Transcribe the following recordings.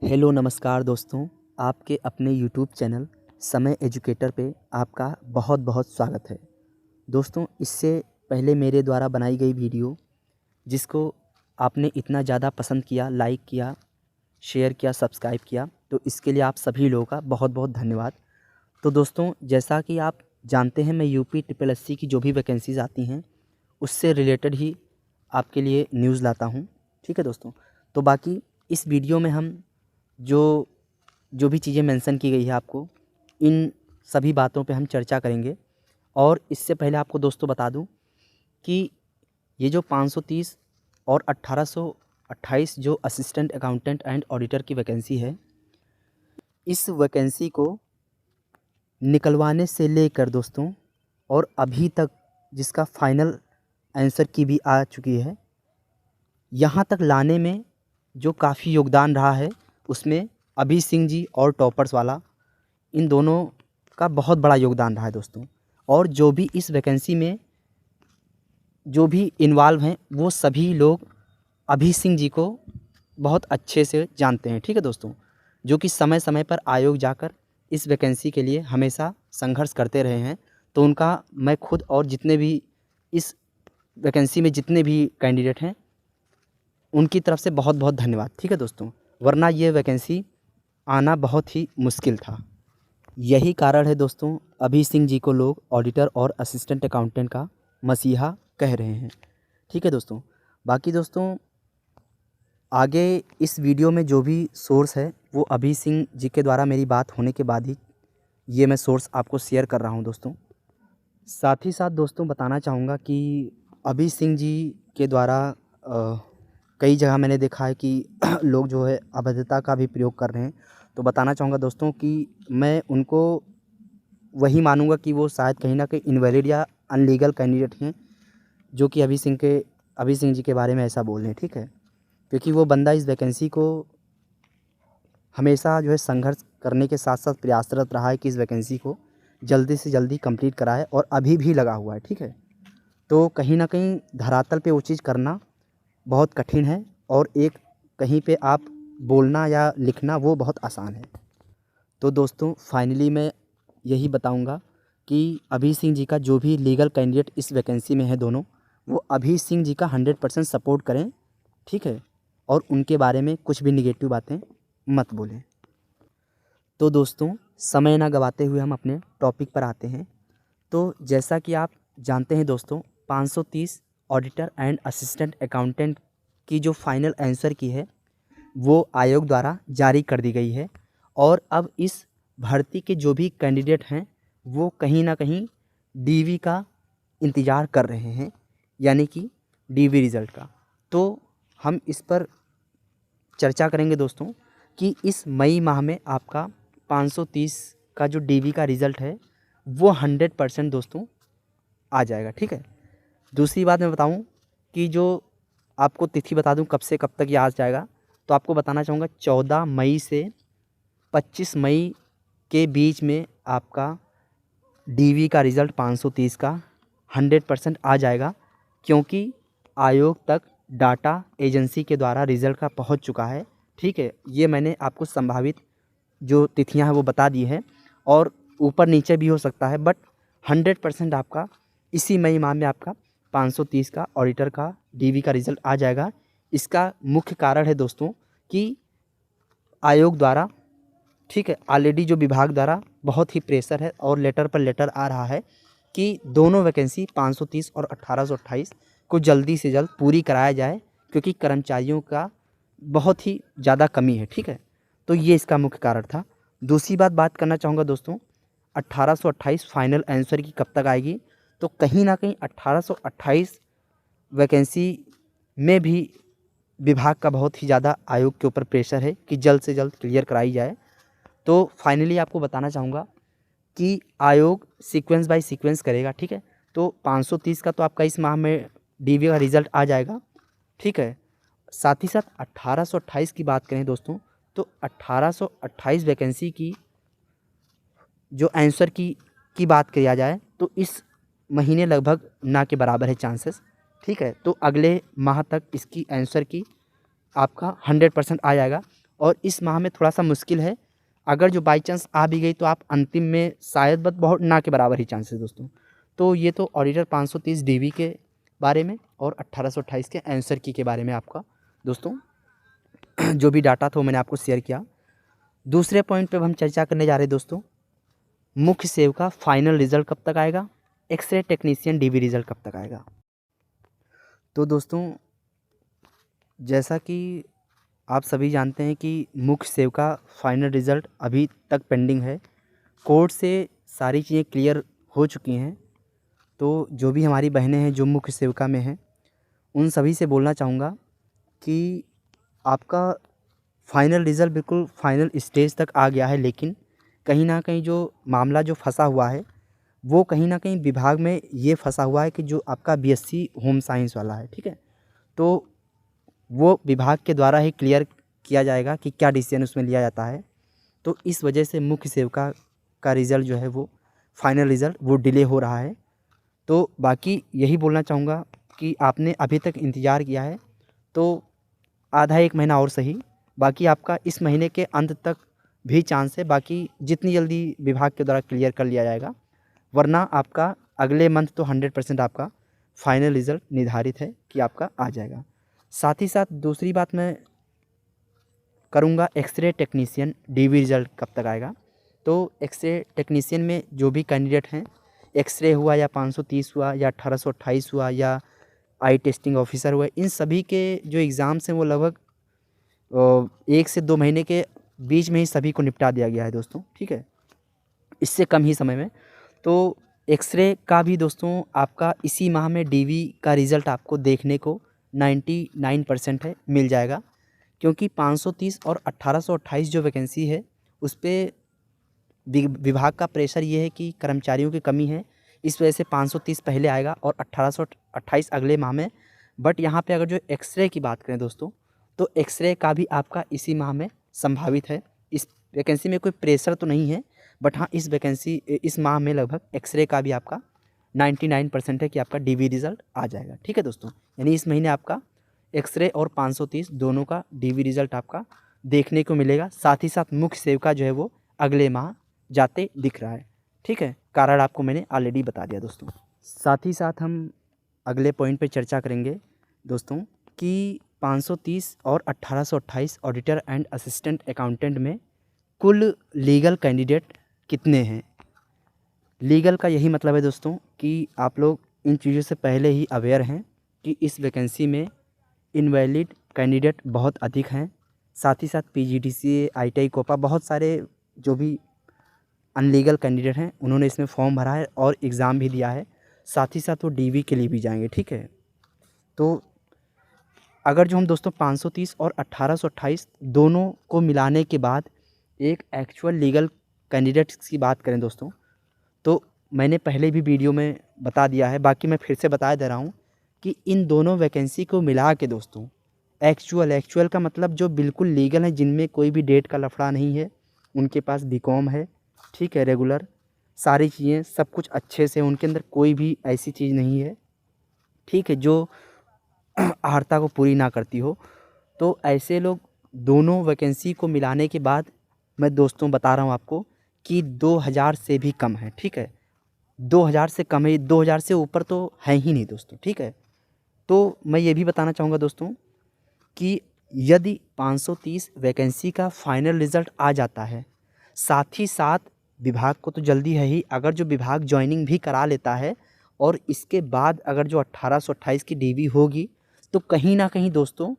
Hello नमस्कार दोस्तों, आपके अपने यूट्यूब चैनल समय एजुकेटर पे आपका बहुत बहुत स्वागत है। दोस्तों, इससे पहले मेरे द्वारा बनाई गई वीडियो जिसको आपने इतना ज़्यादा पसंद किया, लाइक किया, शेयर किया, सब्सक्राइब किया, तो इसके लिए आप सभी लोगों का बहुत बहुत धन्यवाद। तो दोस्तों, जैसा कि आप जानते हैं, मैं यूपी ट्रिपल एससी की जो भी वैकेंसीज़ आती हैं उससे रिलेटेड ही आपके लिए न्यूज़ लाता हूँ। ठीक है दोस्तों, तो बाकी इस वीडियो में हम जो जो भी चीज़ें मेंशन की गई है आपको, इन सभी बातों पे हम चर्चा करेंगे। और इससे पहले आपको दोस्तों बता दूं कि ये जो 530 और 1828 जो असिस्टेंट अकाउंटेंट एंड ऑडिटर की वैकेंसी है, इस वैकेंसी को निकलवाने से लेकर दोस्तों और अभी तक जिसका फाइनल आंसर की भी आ चुकी है, यहाँ तक लाने में जो काफ़ी योगदान रहा है उसमें अभी सिंह जी और टॉपर्स वाला, इन दोनों का बहुत बड़ा योगदान रहा है दोस्तों। और जो भी इस वैकेंसी में जो भी इन्वॉल्व हैं वो सभी लोग अभी सिंह जी को बहुत अच्छे से जानते हैं। ठीक है दोस्तों, जो कि समय समय पर आयोग जाकर इस वैकेंसी के लिए हमेशा संघर्ष करते रहे हैं। तो उनका मैं खुद और जितने भी इस वैकेंसी में जितने भी कैंडिडेट हैं उनकी तरफ से बहुत बहुत धन्यवाद। ठीक है दोस्तों, वरना ये वैकेंसी आना बहुत ही मुश्किल था। यही कारण है दोस्तों, अभी सिंह जी को लोग ऑडिटर और असिस्टेंट अकाउंटेंट का मसीहा कह रहे हैं। ठीक है दोस्तों, बाकी दोस्तों आगे इस वीडियो में जो भी सोर्स है वो अभी सिंह जी के द्वारा मेरी बात होने के बाद ही ये मैं सोर्स आपको शेयर कर रहा हूँ दोस्तों। साथ ही साथ दोस्तों बताना चाहूँगा कि अभी सिंह जी के द्वारा कई जगह मैंने देखा है कि लोग जो है अभद्रता का भी प्रयोग कर रहे हैं। तो बताना चाहूँगा दोस्तों कि मैं उनको वही मानूंगा कि वो शायद कहीं ना कहीं इनवैलिड या अनलीगल कैंडिडेट हैं, जो कि अभी सिंह जी के बारे में ऐसा बोल रहे हैं। ठीक है, क्योंकि वो बंदा इस वैकेंसी को हमेशा जो है संघर्ष करने के साथ साथ प्रयासरत रहा है कि इस वैकेंसी को जल्दी से जल्दी कंप्लीट कराए, और अभी भी लगा हुआ है। ठीक है, तो कहीं ना कहीं धरातल पे वो चीज़ करना बहुत कठिन है, और एक कहीं पे आप बोलना या लिखना वो बहुत आसान है। तो दोस्तों फाइनली मैं यही बताऊंगा कि अभी सिंह जी का जो भी लीगल कैंडिडेट इस वैकेंसी में है दोनों, वो अभी सिंह जी का 100% सपोर्ट करें। ठीक है, और उनके बारे में कुछ भी निगेटिव बातें मत बोलें। तो दोस्तों समय ना गवाते हुए हम अपने टॉपिक पर आते हैं। तो जैसा कि आप जानते हैं दोस्तों, 530 ऑडिटर एंड असिस्टेंट अकाउंटेंट की जो फाइनल आंसर की है वो आयोग द्वारा जारी कर दी गई है। और अब इस भर्ती के जो भी कैंडिडेट हैं वो कहीं ना कहीं डीवी का इंतज़ार कर रहे हैं, यानी कि डीवी रिज़ल्ट का। तो हम इस पर चर्चा करेंगे दोस्तों कि इस मई माह में आपका 530 का जो डीवी का रिज़ल्ट है वो 100% दोस्तों आ जाएगा। ठीक है, दूसरी बात मैं बताऊं कि जो आपको तिथि बता दूं कब से कब तक ये आ जाएगा, तो आपको बताना चाहूँगा 14 मई से 25 मई के बीच में आपका डीवी का रिज़ल्ट 530 का 100% आ जाएगा, क्योंकि आयोग तक डाटा एजेंसी के द्वारा रिज़ल्ट का पहुंच चुका है। ठीक है, ये मैंने आपको संभावित जो तिथियां हैं वो बता दी है, और ऊपर नीचे भी हो सकता है, बट 100% आपका इसी मई माह में आपका 530 का ऑडिटर का डीवी का रिज़ल्ट आ जाएगा। इसका मुख्य कारण है दोस्तों कि आयोग द्वारा, ठीक है, ऑलरेडी जो विभाग द्वारा बहुत ही प्रेशर है और लेटर पर लेटर आ रहा है कि दोनों वैकेंसी 530 और 1828 को जल्दी से जल्द पूरी कराया जाए, क्योंकि कर्मचारियों का बहुत ही ज़्यादा कमी है। ठीक है, तो ये इसका मुख्य कारण था। दूसरी बात करना चाहूँगा दोस्तों, 1828 फाइनल आंसर की कब तक आएगी, तो कहीं ना कहीं 1828 वैकेंसी में भी विभाग का बहुत ही ज़्यादा आयोग के ऊपर प्रेशर है कि जल्द से जल्द क्लियर कराई जाए। तो फाइनली आपको बताना चाहूँगा कि आयोग सीक्वेंस बाय सीक्वेंस करेगा। ठीक है, तो 530 का तो आपका इस माह में डीवी का रिज़ल्ट आ जाएगा। ठीक है, साथ ही साथ 1828 की बात करें दोस्तों, तो 1828 वैकेंसी की जो आंसर की बात किया जाए तो इस महीने लगभग ना के बराबर है चांसेस। ठीक है, तो अगले माह तक इसकी आंसर की आपका 100% आ जाएगा। और इस माह में थोड़ा सा मुश्किल है। अगर जो बाई चांस आ भी गई तो आप अंतिम में शायद बट बहुत ना के बराबर ही चांसेस दोस्तों। तो ये तो ऑडिटर 530 डीवी के बारे में और 1828 के आंसर की के बारे में आपका दोस्तों जो भी डाटा था वो मैंने आपको शेयर किया। दूसरे पॉइंट पे हम चर्चा करने जा रहे हैं दोस्तों, मुख्य सेव का फाइनल रिजल्ट कब तक आएगा, एक्सरे टेक्नीशियन डीवी रिजल्ट कब तक आएगा। तो दोस्तों जैसा कि आप सभी जानते हैं कि मुख्य सेव का फाइनल रिज़ल्ट अभी तक पेंडिंग है। कोर्ट से सारी चीज़ें क्लियर हो चुकी हैं। तो जो भी हमारी बहनें हैं जो मुख्य सेविका में हैं, उन सभी से बोलना चाहूँगा कि आपका फाइनल रिज़ल्ट बिल्कुल फाइनल स्टेज तक आ गया है, लेकिन कहीं ना कहीं जो मामला जो फंसा हुआ है वो कहीं ना कहीं विभाग में ये फंसा हुआ है कि जो आपका बीएससी होम साइंस वाला है, ठीक है, तो वो विभाग के द्वारा ही क्लियर किया जाएगा कि क्या डिसीजन उसमें लिया जाता है। तो इस वजह से मुख्य सेविका का रिज़ल्ट जो है वो फाइनल रिज़ल्ट वो डिले हो रहा है। तो बाकी यही बोलना चाहूँगा कि आपने अभी तक इंतज़ार किया है तो आधा एक महीना और सही, बाकी आपका इस महीने के अंत तक भी चांस है, बाकी जितनी जल्दी विभाग के द्वारा क्लियर कर लिया जाएगा, वरना आपका अगले मंथ तो 100% आपका फाइनल रिज़ल्ट निर्धारित है कि आपका आ जाएगा। साथ ही साथ दूसरी बात मैं करूँगा, एक्सरे टेक्नीशियन डीवी रिज़ल्ट कब तक आएगा। तो एक्सरे टेक्नीशियन में जो भी कैंडिडेट हैं, एक्सरे हुआ या 530 हुआ या 1828 हुआ या आई टेस्टिंग ऑफिसर हुआ, इन सभी के जो एग्ज़ाम्स हैं वो लगभग 1 से 2 महीने के बीच में ही सभी को निपटा दिया गया है दोस्तों, ठीक है, इससे कम ही समय में। तो एक्सरे का भी दोस्तों आपका इसी माह में डीवी का रिज़ल्ट आपको देखने को 99% है मिल जाएगा, क्योंकि 530 और 1828 जो वैकेंसी है उस पर विभाग का प्रेशर ये है कि कर्मचारियों की कमी है, इस वजह से 530 पहले आएगा और 1828 अगले माह में। बट यहाँ पे अगर जो एक्सरे की बात करें दोस्तों, तो एक्सरे का भी आपका इसी माह में संभावित है। इस वैकेंसी में कोई प्रेशर तो नहीं है, बट हाँ इस माह में लगभग एक्सरे का भी आपका 99% है कि आपका डीवी रिज़ल्ट आ जाएगा, ठीक है दोस्तों। यानी इस महीने आपका एक्सरे और 530 दोनों का डीवी रिज़ल्ट आपका देखने को मिलेगा। साथ ही साथ मुख्य सेविका जो है वो अगले माह जाते दिख रहा है, ठीक है, कारण आपको मैंने ऑलरेडी बता दिया दोस्तों। साथ ही साथ हम अगले पॉइंट पे चर्चा करेंगे दोस्तों कि 530 और 1828 ऑडिटर एंड असिस्टेंट अकाउंटेंट में कुल लीगल कैंडिडेट कितने हैं। लीगल का यही मतलब है दोस्तों कि आप लोग इन चीज़ों से पहले ही अवेयर हैं कि इस वैकेंसी में इनवैलिड कैंडिडेट बहुत अधिक हैं। साथ ही साथ पीजीडीसीए, आईटीआई, कोपा, बहुत सारे जो भी अनलीगल कैंडिडेट हैं उन्होंने इसमें फॉर्म भरा है और एग्ज़ाम भी दिया है। साथ ही साथ वो डीवी के लिए भी जाएंगे, ठीक है। तो अगर जो हम दोस्तों 530 और 1828 दोनों को मिलाने के बाद एक एक्चुअल लीगल कैंडिडेट्स की बात करें दोस्तों, तो मैंने पहले भी वीडियो में बता दिया है, बाकी मैं फिर से बता दे रहा हूँ कि इन दोनों वैकेंसी को मिला के दोस्तों एक्चुअल का मतलब जो बिल्कुल लीगल है, जिनमें कोई भी डेट का लफड़ा नहीं है, उनके पास बीकॉम है, ठीक है, रेगुलर सारी चीज़ें सब कुछ अच्छे से, उनके अंदर कोई भी ऐसी चीज़ नहीं है, ठीक है, जो अर्हता को पूरी ना करती हो। तो ऐसे लोग दोनों वैकेंसी को मिलाने के बाद मैं दोस्तों बता रहा हूँ आपको कि 2000 से भी कम है, ठीक है, 2000 से कम है, 2000 से ऊपर तो है ही नहीं दोस्तों, ठीक है। तो मैं ये भी बताना चाहूँगा दोस्तों कि यदि 530 वैकेंसी का फाइनल रिज़ल्ट आ जाता है, साथ ही साथ विभाग को तो जल्दी है ही, अगर जो विभाग ज्वाइनिंग भी करा लेता है और इसके बाद अगर जो 1828 की डीवी होगी, तो कहीं ना कहीं दोस्तों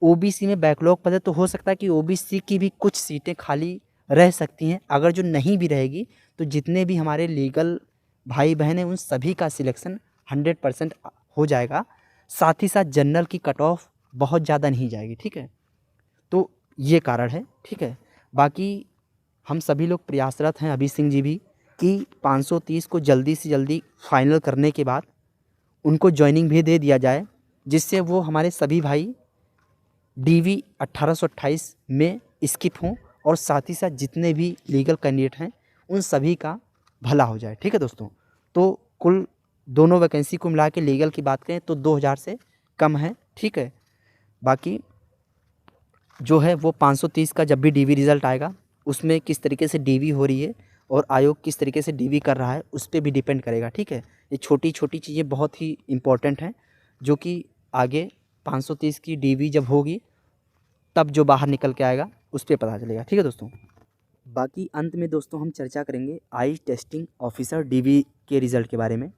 ओबीसी में बैकलॉग पद है, तो हो सकता है कि ओबीसी की भी कुछ सीटें खाली रह सकती हैं। अगर जो नहीं भी रहेगी तो जितने भी हमारे लीगल भाई बहन हैं उन सभी का सिलेक्शन 100% हो जाएगा। साथ ही साथ जनरल की कट ऑफ बहुत ज़्यादा नहीं जाएगी, ठीक है। तो ये कारण है, ठीक है। बाकी हम सभी लोग प्रयासरत हैं, अभी सिंह जी भी, कि 530 को जल्दी से जल्दी फाइनल करने के बाद उनको ज्वाइनिंग भी दे दिया जाए, जिससे वो हमारे सभी भाई डीवी 1828 में स्किप हों और साथ ही साथ जितने भी लीगल कैंडिडेट हैं उन सभी का भला हो जाए, ठीक है दोस्तों। तो कुल दोनों वैकेंसी को मिला के लीगल की बात करें तो 2000 से कम है, ठीक है। बाकी जो है वो 530 का जब भी डीवी रिज़ल्ट आएगा उसमें किस तरीके से डीवी हो रही है और आयोग किस तरीके से डीवी कर रहा है उस पे भी डिपेंड करेगा, ठीक है। ये छोटी छोटी चीज़ें बहुत ही इम्पोर्टेंट हैं जो कि आगे 530 की डीवी जब होगी तब जो बाहर निकल के आएगा उस पे पता चलेगा, ठीक है दोस्तों। बाकी अंत में दोस्तों हम चर्चा करेंगे आई टेस्टिंग ऑफिसर डीवी के रिज़ल्ट के बारे में।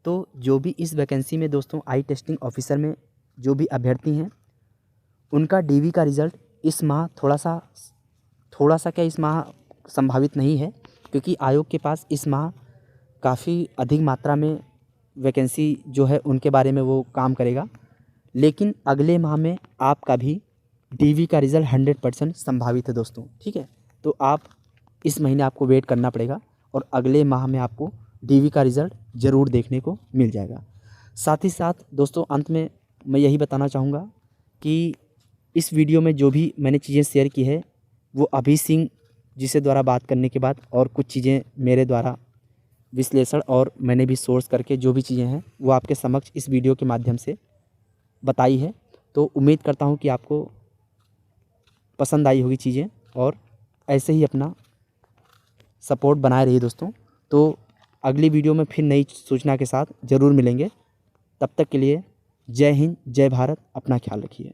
तो जो भी इस वैकेंसी में दोस्तों आई टेस्टिंग ऑफिसर में जो भी अभ्यर्थी हैं उनका डीवी का रिज़ल्ट इस माह थोड़ा सा क्या इस माह संभावित नहीं है, क्योंकि आयोग के पास इस माह काफ़ी अधिक मात्रा में वैकेंसी जो है उनके बारे में वो काम करेगा। लेकिन अगले माह में आपका भी डीवी का रिज़ल्ट 100% संभावित है दोस्तों, ठीक है। तो आप इस महीने आपको वेट करना पड़ेगा और अगले माह में आपको डीवी का रिज़ल्ट ज़रूर देखने को मिल जाएगा। साथ ही साथ दोस्तों अंत में मैं यही बताना चाहूँगा कि इस वीडियो में जो भी मैंने चीज़ें शेयर की है वो अभी सिंह जिसे द्वारा बात करने के बाद और कुछ चीज़ें मेरे द्वारा विश्लेषण और मैंने भी सोर्स करके जो भी चीज़ें हैं वो आपके समक्ष इस वीडियो के माध्यम से बताई है। तो उम्मीद करता हूँ कि आपको पसंद आई होगी चीज़ें और ऐसे ही अपना सपोर्ट बनाए रहिए दोस्तों। तो अगली वीडियो में फिर नई सूचना के साथ ज़रूर मिलेंगे। तब तक के लिए जय हिंद, जय भारत, अपना ख्याल रखिए।